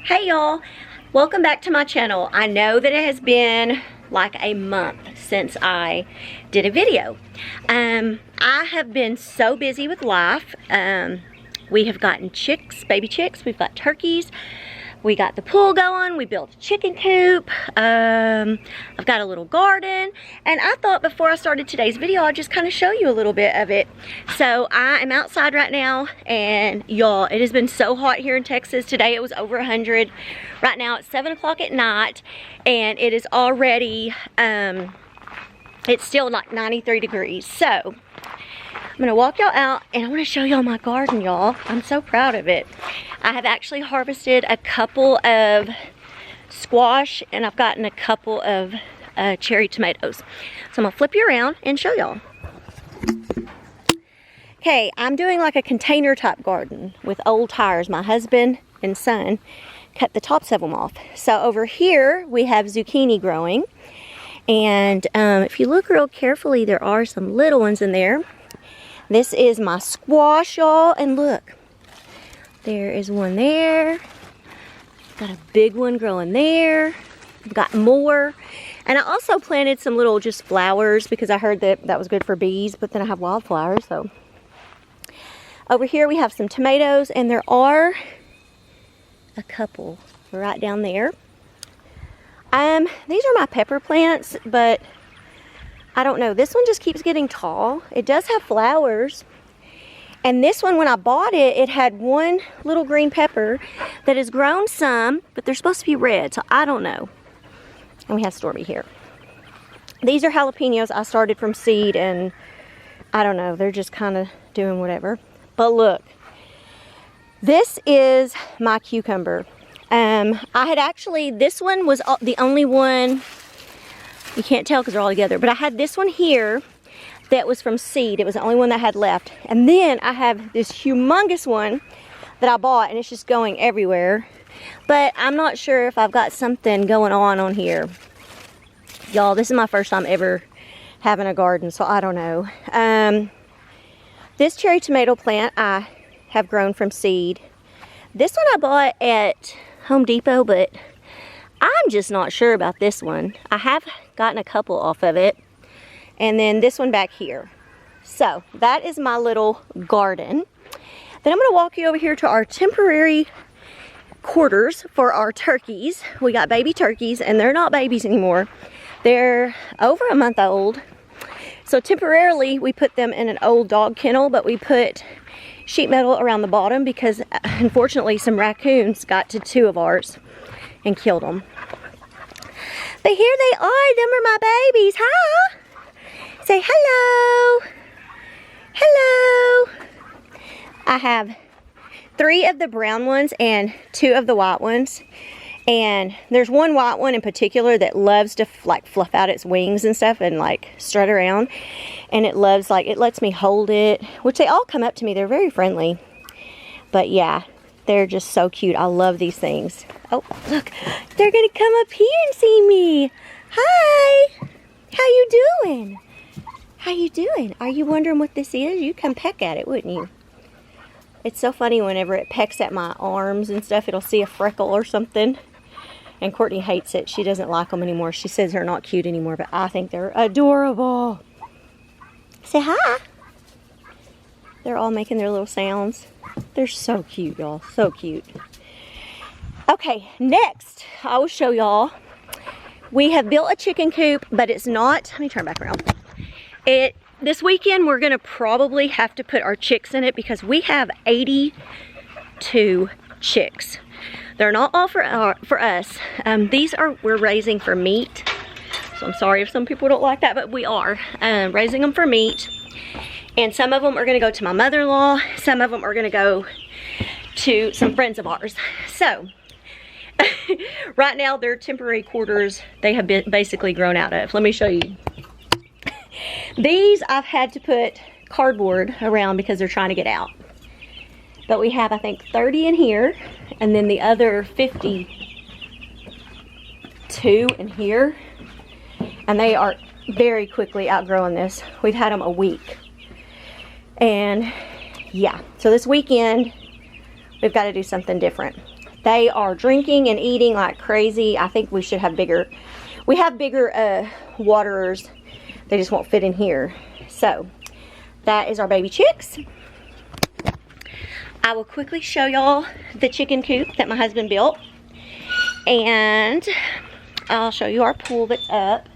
Hey y'all, welcome back to my channel. I know that it has been like a month since I did a video. I have been so busy with life. We have gotten chicks, baby chicks, we've got turkeys, we got the pool going, we built a chicken coop, I've got a little garden, and I thought before I started today's video I'd just kind of show you a little bit of it. So I am outside right now, and y'all, it has been so hot here in Texas. Today it was over 100. Right now it's 7 o'clock at night, and it is already, it's still like 93 degrees. So I'm gonna walk y'all out and I want to show y'all my garden, y'all. I'm so proud of it. I have actually harvested a couple of squash, and I've gotten a couple of cherry tomatoes. So I'm gonna flip you around and show y'all. Okay, I'm doing like a container type garden with old tires. My husband and son cut the tops of them off. So over here we have zucchini growing, and if you look real carefully, there are some little ones in there. This is my squash, y'all, and look, there is one there. Got a big one growing there. I've got more. And I also planted some little just flowers because I heard that that was good for bees, but then I have wildflowers. So over here we have some tomatoes, and there are a couple right down there. These are my pepper plants, but I don't know. This one just keeps getting tall. It does have flowers. And this one, when I bought it, it had one little green pepper that has grown some, but they're supposed to be red, so I don't know. And we have Stormy here. These are jalapenos I started from seed, and I don't know. They're just kind of doing whatever. But look, this is my cucumber. I had actually, this one was the only one. You can't tell because they're all together, but I had this one here that was from seed. It was the only one that I had left. And then I have this humongous one that I bought, and it's just going everywhere. But I'm not sure if I've got something going on here. Y'all, this is my first time ever having a garden, so I don't know. This cherry tomato plant I have grown from seed. This one I bought at Home Depot, but I'm just not sure about this one. I have gotten a couple off of it. And then this one back here. So that is my little garden. Then I'm gonna walk you over here to our temporary quarters for our turkeys. We got baby turkeys, and they're not babies anymore. They're over a month old. So temporarily we put them in an old dog kennel, but we put sheet metal around the bottom because unfortunately some raccoons got to 2 of ours and killed them. But here they are. Them are my babies. Hi. Say hello. Hello. I have 3 of the brown ones and 2 of the white ones. And there's one white one in particular that loves to like fluff out its wings and stuff and like strut around. And it loves, like, it lets me hold it, which they all come up to me. They're very friendly. But yeah, they're just so cute. I love these things. Oh, look, they're gonna come up here and see me. Hi, how you doing? How you doing? Are you wondering what this is? You'd come peck at it, wouldn't you? It's so funny whenever it pecks at my arms and stuff, it'll see a freckle or something. And Courtney hates it. She doesn't like them anymore. She says they're not cute anymore, but I think they're adorable. Say hi. They're all making their little sounds. They're so cute, y'all. So cute. Okay, next, I will show y'all. We have built a chicken coop, but it's not, let me turn back around. This weekend, we're gonna probably have to put our chicks in it because we have 82 chicks. They're not all for us. These are, we're raising for meat. So I'm sorry if some people don't like that, but we are raising them for meat. And some of them are gonna go to my mother-in-law. Some of them are gonna go to some friends of ours. So, right now they're temporary quarters they have been basically grown out of. Let me show you. These I've had to put cardboard around because they're trying to get out. But we have, I think, 30 in here, and then the other 52 in here. And they are very quickly outgrowing this. We've had them a week. And yeah, so this weekend we've got to do something different. They are drinking and eating like crazy. I think we should have bigger, we have bigger waterers. They just won't fit in here. So that is our baby chicks. I will quickly show y'all the chicken coop that my husband built. And I'll show you our pool that's up.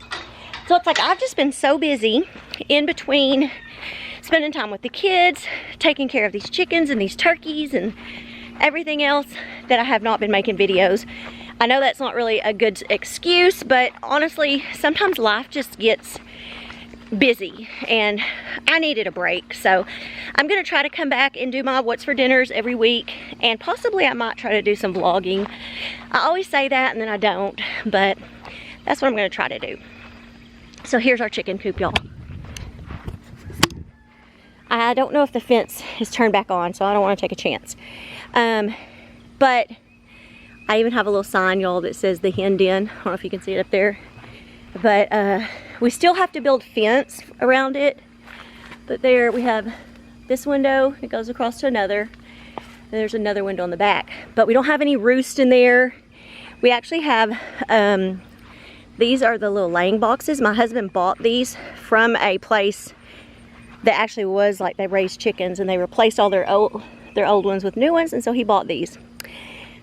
So it's like I've just been so busy in between spending time with the kids, taking care of these chickens and these turkeys and everything else, that I have not been making videos. I know that's not really a good excuse, but honestly, sometimes life just gets busy and I needed a break. So I'm gonna try to come back and do my what's for dinners every week, and possibly I might try to do some vlogging. I always say that and then I don't, but that's what I'm gonna try to do. So here's our chicken coop, y'all. I don't know if the fence is turned back on, so I don't want to take a chance. But I even have a little sign, y'all, that says the hen den. I don't know if you can see it up there. But we still have to build fence around it. But there we have this window. It goes across to another. And there's another window on the back. But we don't have any roost in there. We actually have, these are the little laying boxes. My husband bought these from a place that actually was like they raised chickens, and they replaced all their old ones with new ones, and so he bought these.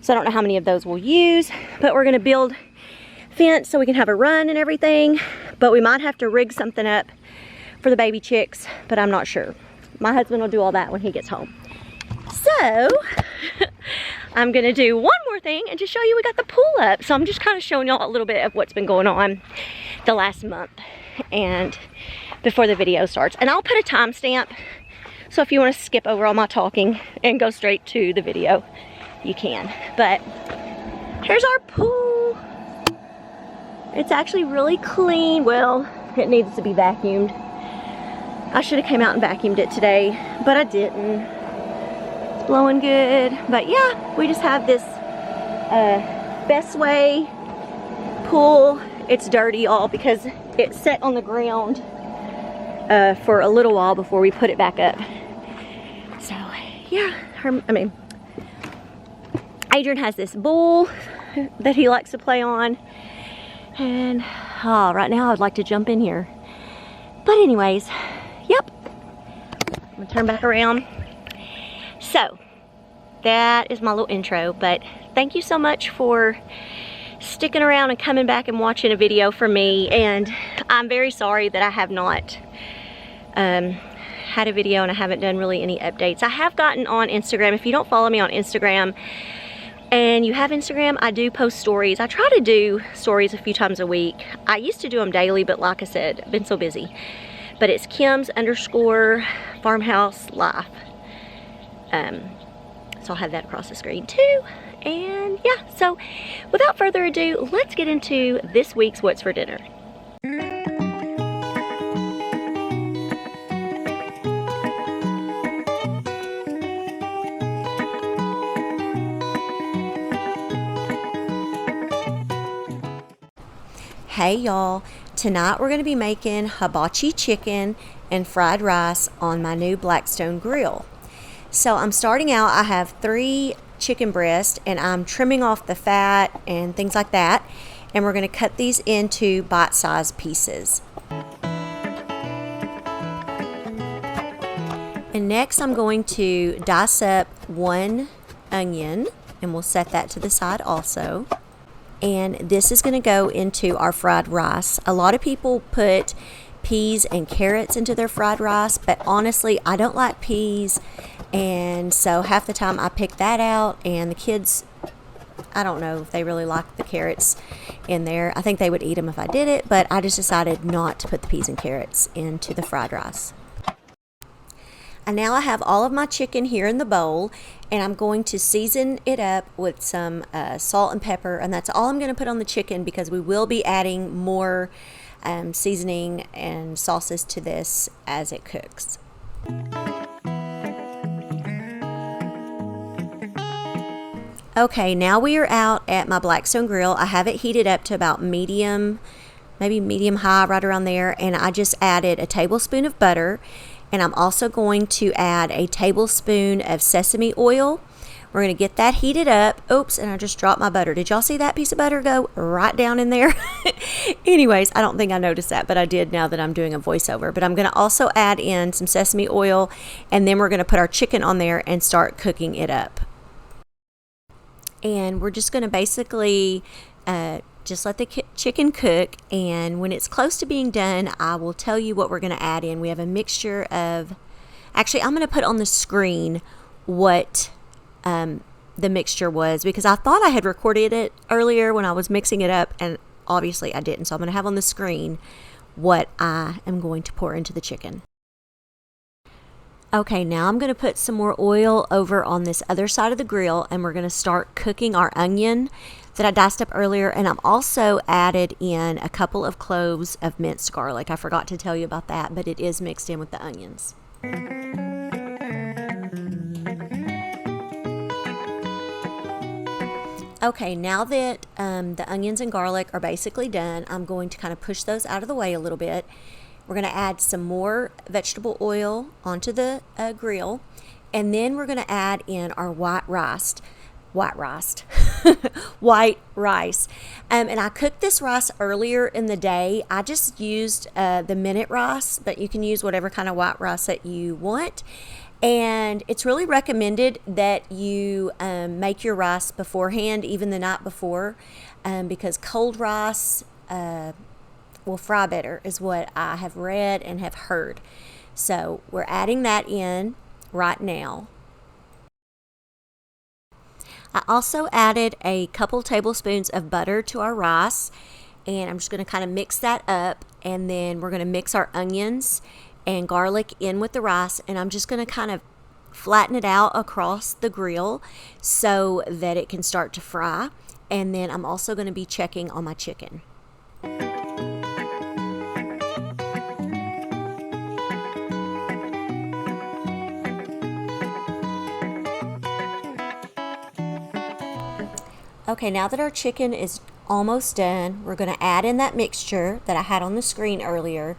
So I don't know how many of those we'll use, but we're gonna build fence so we can have a run and everything. But we might have to rig something up for the baby chicks, but I'm not sure. My husband will do all that when he gets home. So I'm gonna do one more thing and just show you we got the pool up. So I'm just kind of showing y'all a little bit of what's been going on the last month and before the video starts. And I'll put a timestamp, so if you want to skip over all my talking and go straight to the video, you can. But here's our pool. It's actually really clean. Well, it needs to be vacuumed. I should have came out and vacuumed it today, but I didn't. It's blowing good. But yeah, we just have this Best Way pool. It's dirty, all because it sat on the ground for a little while before we put it back up. So yeah, Adrian has this bowl that he likes to play on, and right now I'd like to jump in here. But anyways, yep, I'm gonna turn back around. So that is my little intro, but thank you so much for sticking around and coming back and watching a video from me. And I'm very sorry that I have not had a video and I haven't done really any updates. I have gotten on Instagram. If you don't follow me on Instagram and you have Instagram, I do post stories. I try to do stories a few times a week. I used to do them daily, but like I said, I've been so busy. But it's Kimsfarmhouselife. So I'll have that across the screen too. And yeah, so without further ado, let's get into this week's What's for Dinner. Hey y'all, tonight we're going to be making hibachi chicken and fried rice on my new Blackstone grill. So I'm starting out, I have 3 chicken breasts and I'm trimming off the fat and things like that, and we're going to cut these into bite-sized pieces. And next I'm going to dice up 1 onion, and we'll set that to the side also. And this is going to go into our fried rice. A lot of people put peas and carrots into their fried rice, but honestly, I don't like peas. And so half the time I pick that out, and the kids, I don't know if they really like the carrots in there. I think they would eat them if I did it, but I just decided not to put the peas and carrots into the fried rice. And now I have all of my chicken here in the bowl, and I'm going to season it up with some salt and pepper, and that's all I'm going to put on the chicken because we will be adding more seasoning and sauces to this as it cooks. Okay, now we are out at my Blackstone grill. I have it heated up to about medium, maybe medium high, right around there, and I just added a tablespoon of butter. And I'm also going to add a tablespoon of sesame oil. We're going to get that heated up. Oops, and I just dropped my butter. Did y'all see that piece of butter go right down in there? Anyways, I don't think I noticed that, but I did now that I'm doing a voiceover. But I'm going to also add in some sesame oil, and then we're going to put our chicken on there and start cooking it up. And we're just going to basically just let the chicken cook, and when it's close to being done, I will tell you what we're going to add in. We have a mixture of, actually, I'm going to put on the screen what the mixture was, because I thought I had recorded it earlier when I was mixing it up, and obviously I didn't. So I'm going to have on the screen what I am going to pour into the chicken. Okay, now I'm going to put some more oil over on this other side of the grill, and we're going to start cooking our onion that I diced up earlier. And I've also added in a couple of cloves of minced garlic. I forgot to tell you about that, but it is mixed in with the onions. Okay, now that the onions and garlic are basically done, I'm going to kind of push those out of the way a little bit. We're going to add some more vegetable oil onto the grill, and then we're going to add in our white rice. And I cooked this rice earlier in the day. I just used the minute rice, but you can use whatever kind of white rice that you want. And it's really recommended that you make your rice beforehand, even the night before, because cold rice will fry better, is what I have read and have heard. So we're adding that in right now. I also added a couple tablespoons of butter to our rice, and I'm just going to kind of mix that up, and then we're going to mix our onions and garlic in with the rice, and I'm just going to kind of flatten it out across the grill so that it can start to fry. And then I'm also going to be checking on my chicken. Okay, now that our chicken is almost done, we're going to add in that mixture that I had on the screen earlier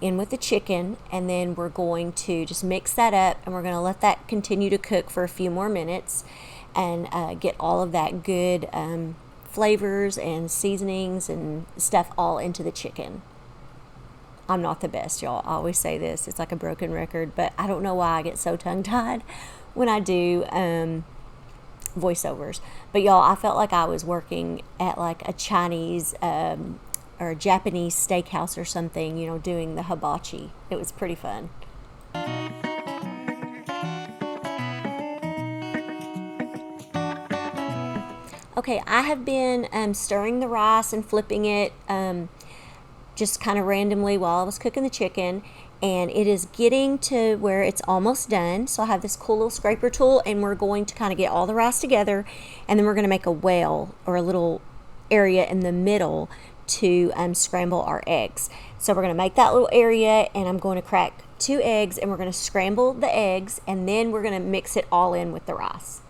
in with the chicken, and then we're going to just mix that up, and we're going to let that continue to cook for a few more minutes and get all of that good flavors and seasonings and stuff all into the chicken. I'm not the best, y'all. I always say this. It's like a broken record, but I don't know why I get so tongue-tied when I do voiceovers. But y'all, I felt like I was working at like a Chinese or a Japanese steakhouse or something, you know, doing the hibachi. It was pretty fun. Okay, I have been stirring the rice and flipping it just kind of randomly while I was cooking the chicken, and it is getting to where it's almost done. So I have this cool little scraper tool, and we're going to kind of get all the rice together, and then we're going to make a well or a little area in the middle to scramble our eggs. So we're going to make that little area, and I'm going to crack 2 eggs, and we're going to scramble the eggs, and then we're going to mix it all in with the rice.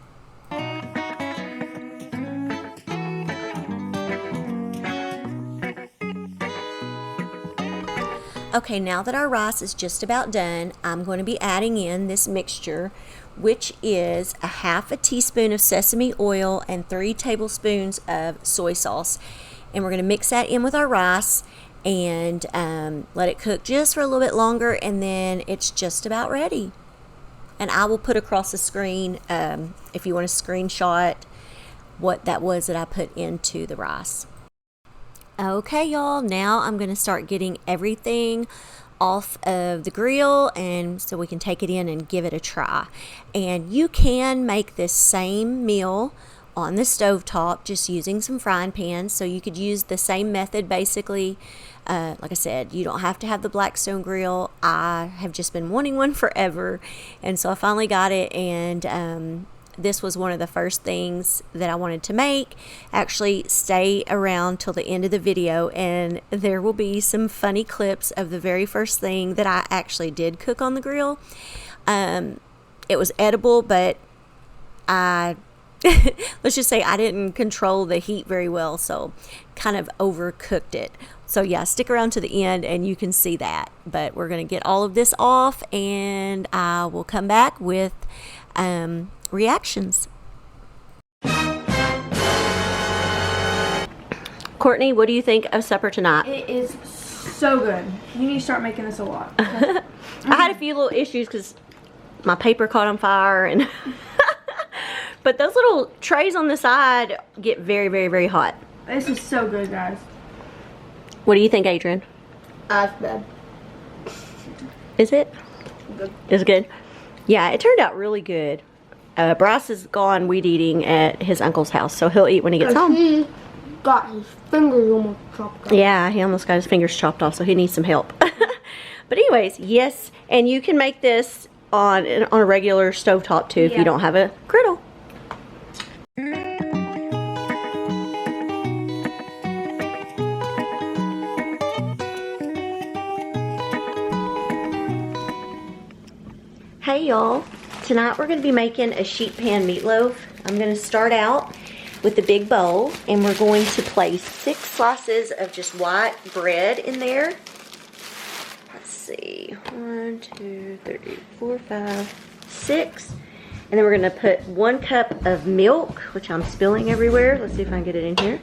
Okay, now that our rice is just about done, I'm going to be adding in this mixture, which is a 1/2 teaspoon of sesame oil and 3 tablespoons of soy sauce. And we're going to mix that in with our rice and let it cook just for a little bit longer, and then it's just about ready. And I will put across the screen if you want to screenshot what that was that I put into the rice. Okay, y'all, now I'm going to start getting everything off of the grill, and so we can take it in and give it a try. And you can make this same meal on the stovetop just using some frying pans, so you could use the same method basically. Like I said, you don't have to have the Blackstone grill. I have just been wanting one forever, and so I finally got it, and this was one of the first things that I wanted to make. Actually, stay around till the end of the video, and there will be some funny clips of the very first thing that I actually did cook on the grill. It was edible, but let's just say I didn't control the heat very well, so kind of overcooked it. So yeah, stick around to the end and you can see that. But we're going to get all of this off, and I will come back with reactions. Courtney, what do you think of supper tonight? It is so good. You need to start making this a lot. I had a few little issues because my paper caught on fire, and but those little trays on the side get very, very, very hot. This is so good, guys. What do you think, Adrian? That's bad. Is it? Good. It's good. Yeah, it turned out really good. Bryce is gone weed eating at his uncle's house, so he'll eat when he gets home. He got his fingers almost chopped off. Yeah, he almost got his fingers chopped off, so he needs some help. But anyways, yes, and you can make this on a regular stovetop too if you don't have a griddle. Hey y'all, tonight we're going to be making a sheet pan meatloaf. I'm going to start out with the big bowl, and we're going to place 6 slices of just white bread in there. Let's see, 1, 2, 3, 4, 5, 6. And then we're going to put 1 cup of milk, which I'm spilling everywhere. Let's see if I can get it in here.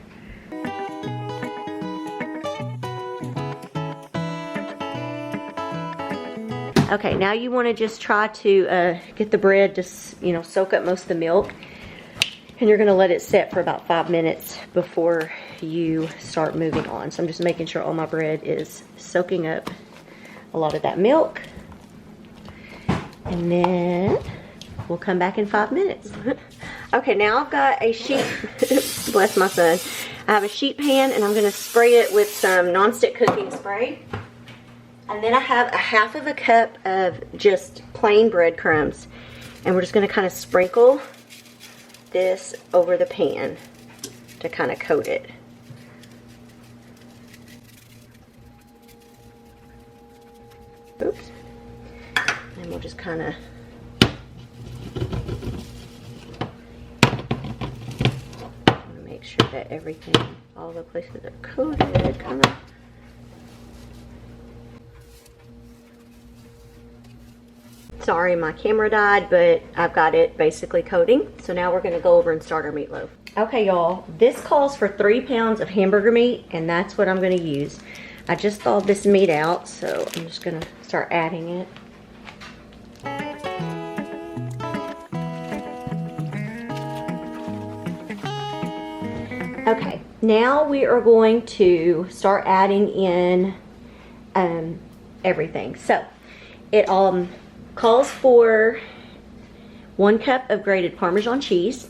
Okay, now you want to just try to get the bread to, soak up most of the milk. And you're going to let it set for about 5 minutes before you start moving on. So I'm just making sure all my bread is soaking up a lot of that milk. And then we'll come back in 5 minutes. Okay, now I've got a sheet, bless my son. I have a sheet pan, and I'm going to spray it with some nonstick cooking spray. And then I have a 1/2 cup of just plain breadcrumbs. And we're just going to kind of sprinkle this over the pan to kind of coat it. Oops. And we'll just kind of make sure that everything, all the places are coated, kind of. Sorry, my camera died, but I've got it basically coating. So now we're going to go over and start our meatloaf. Okay, y'all, this calls for 3 pounds of hamburger meat, and that's what I'm going to use. I just thawed this meat out, so I'm just going to start adding it. Okay, now we are going to start adding in everything. So it calls for 1 cup of grated Parmesan cheese,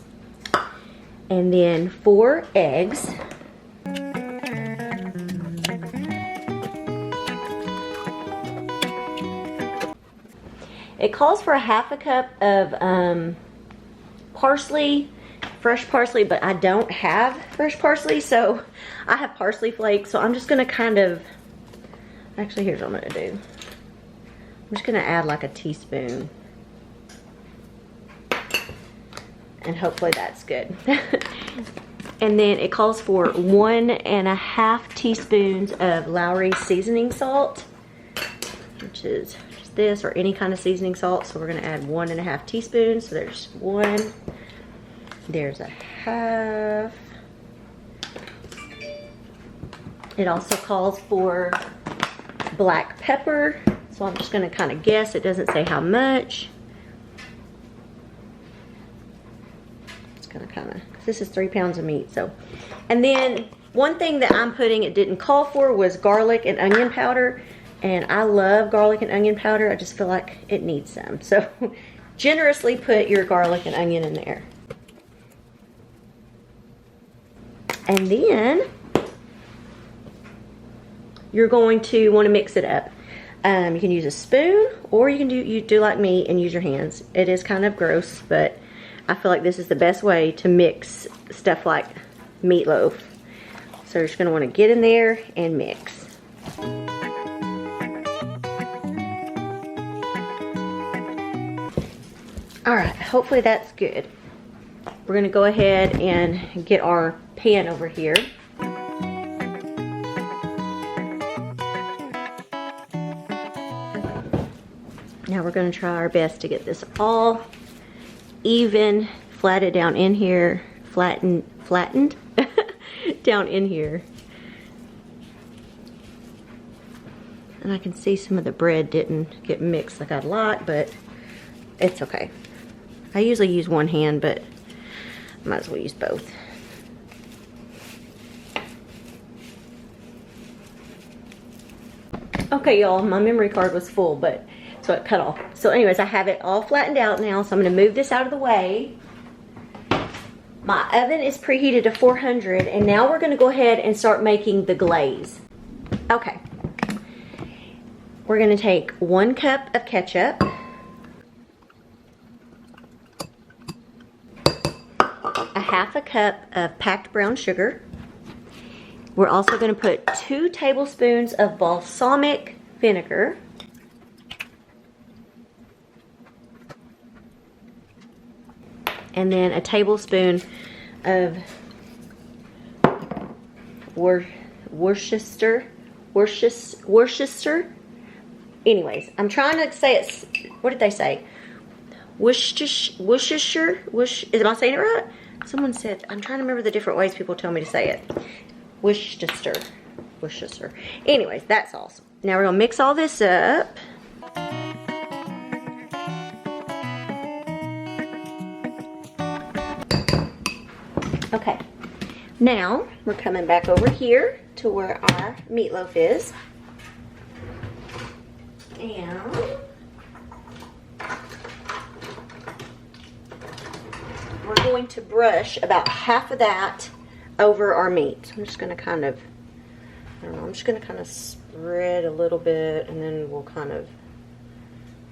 and then 4 eggs, it calls for a 1/2 cup of parsley, fresh parsley, but I don't have fresh parsley, so I have parsley flakes. So I'm just gonna kind of, actually here's what I'm gonna do. I'm just going to add like a teaspoon, and hopefully that's good. And then it calls for 1.5 teaspoons of Lowry seasoning salt, which is just this, or any kind of seasoning salt. So we're going to add 1.5 teaspoons. So there's 1, there's a 1/2. It also calls for black pepper. So I'm just going to kind of guess. It doesn't say how much. It's going to kind of, this is 3 pounds of meat. So, and then one thing that I'm putting, it didn't call for, was garlic and onion powder. And I love garlic and onion powder. I just feel like it needs some. So generously put your garlic and onion in there. And then you're going to want to mix it up. You can use a spoon, or you can do like me and use your hands. It is kind of gross, but I feel like this is the best way to mix stuff like meatloaf. So you're just going to want to get in there and mix. Alright, hopefully that's good. We're going to go ahead and get our pan over here. Now we're going to try our best to get this all even flatted down in here, flattened down in here. And I can see some of the bread didn't get mixed like I'd like, but it's okay. I usually use one hand, but I might as well use both. Okay, y'all, my memory card was full, but so it cut off. So anyways, I have it all flattened out now, so I'm gonna move this out of the way. My oven is preheated to 400, and now we're gonna go ahead and start making the glaze. Okay. We're gonna take 1 cup of ketchup, a half a cup of packed brown sugar. We're also gonna put 2 tablespoons of balsamic vinegar. And then a tablespoon of Worcester. Anyways, I'm trying to say it. What did they say? Worcestershire. Am I saying it right? Someone said. I'm trying to remember the different ways people tell me to say it. Worcester. Anyways, that sauce. Now we're gonna mix all this up. Okay. Now we're coming back over here to where our meatloaf is. And we're going to brush about half of that over our meat. I'm just going to kind of, I don't know, I'm just going to kind of spread a little bit, and then we'll kind of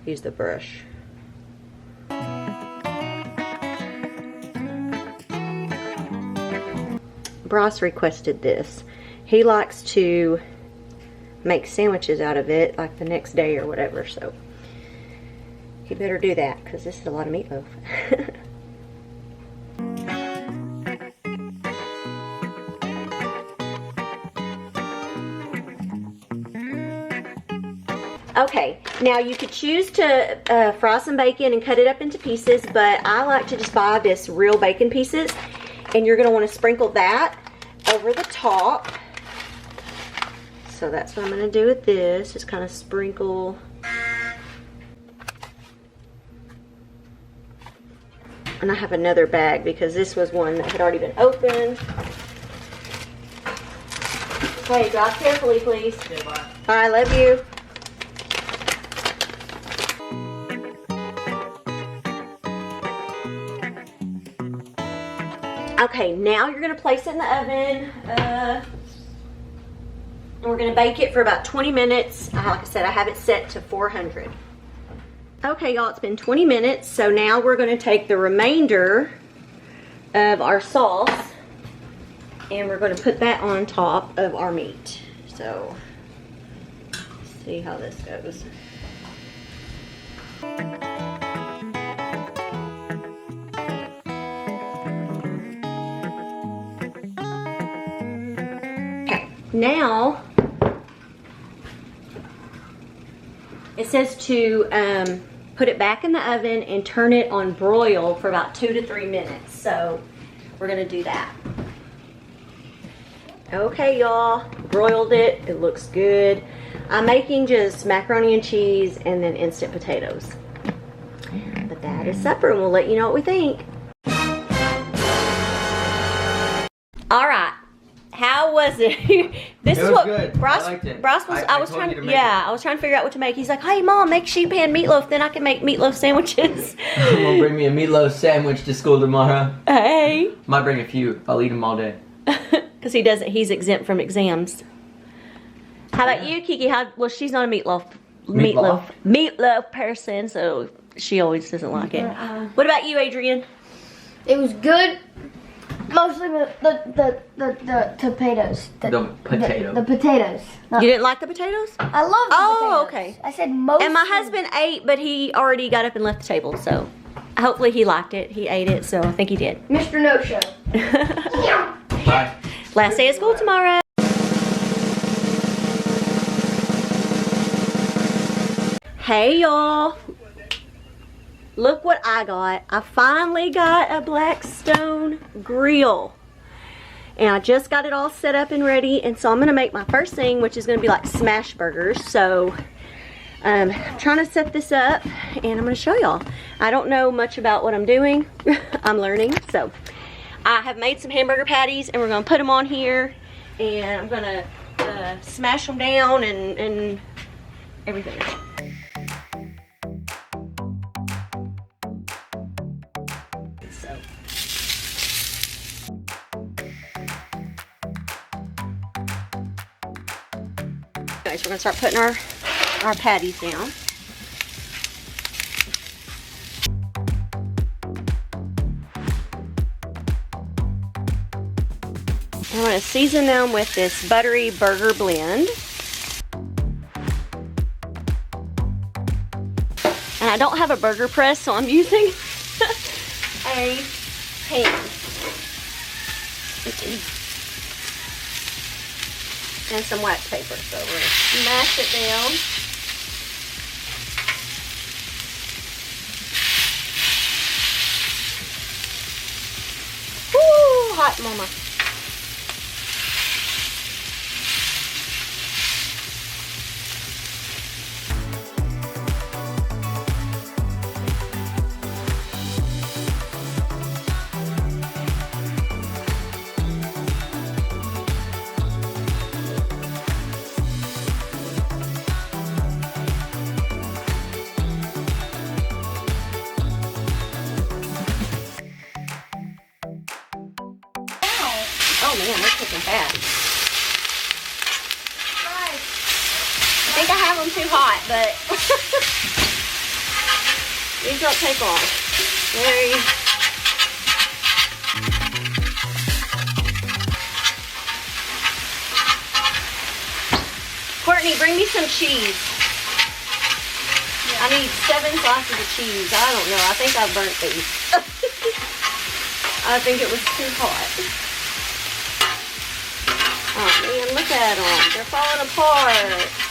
use the brush. Bryce requested this. He likes to make sandwiches out of it like the next day or whatever, so he better do that because this is a lot of meatloaf. Okay, now you could choose to fry some bacon and cut it up into pieces, but I like to just buy this real bacon pieces, and you're going to want to sprinkle that over the top. So that's what I'm going to do with this, just kind of sprinkle. And I have another bag because this was one that had already been opened. Okay, drive carefully, please. Okay, bye. I love you. Okay, now you're going to place it in the oven. And we're going to bake it for about 20 minutes. Like I said, I have it set to 400. Okay, y'all, it's been 20 minutes. So now we're going to take the remainder of our sauce and we're going to put that on top of our meat. So, let's see how this goes. Okay, now it says to put it back in the oven and turn it on broil for about 2 to 3 minutes. So we're gonna do that. Okay, y'all, broiled it. It looks good. I'm making just macaroni and cheese and then instant potatoes. But that is supper, and we'll let you know what we think. All right. How was it? This It is was what good. Bryce, I liked it. Bryce was. I was told you to trying. make Yeah, I was trying to figure out what to make. He's like, "Hey, Mom, make sheet pan meatloaf. Then I can make meatloaf sandwiches." I'm gonna bring me a meatloaf sandwich to school tomorrow. Hey. Might bring a few. I'll eat them all day. Because he doesn't. He's exempt from exams. How about you, Kiki? Well, she's not a meatloaf person, so she always doesn't like it. What about you, Adrian? It was good. Mostly the potatoes. The potato. The potatoes. You didn't like the potatoes? I love the Oh, potatoes. okay. I said mostly. And my husband ate, but he already got up and left the table, so hopefully he liked it. He ate it, so I think he did. Mr. No Show. Bye. Last day of school tomorrow. Hey, y'all. look what I got. I finally got a Blackstone grill. And I just got it all set up and ready. And so I'm gonna make my first thing, which is gonna be like smash burgers. So I'm trying to set this up and I'm gonna show y'all. I don't know much about what I'm doing. I'm learning. So I have made some hamburger patties and we're gonna put them on here. And I'm gonna smash them down and everything. So. Okay, so we're gonna start putting our patties down. I'm gonna season them with this buttery burger blend. And I don't have a burger press, so I'm using a pan. And some wax paper. So we're gonna smash it down. Woo, hot mama. Oh man, they're cooking fast. I think I have them too hot, but these don't take long. Very. Courtney, bring me some cheese. I need 7 slices of cheese. I don't know. I think I burnt these. I think it was too hot. Oh man, look at them. They're falling apart.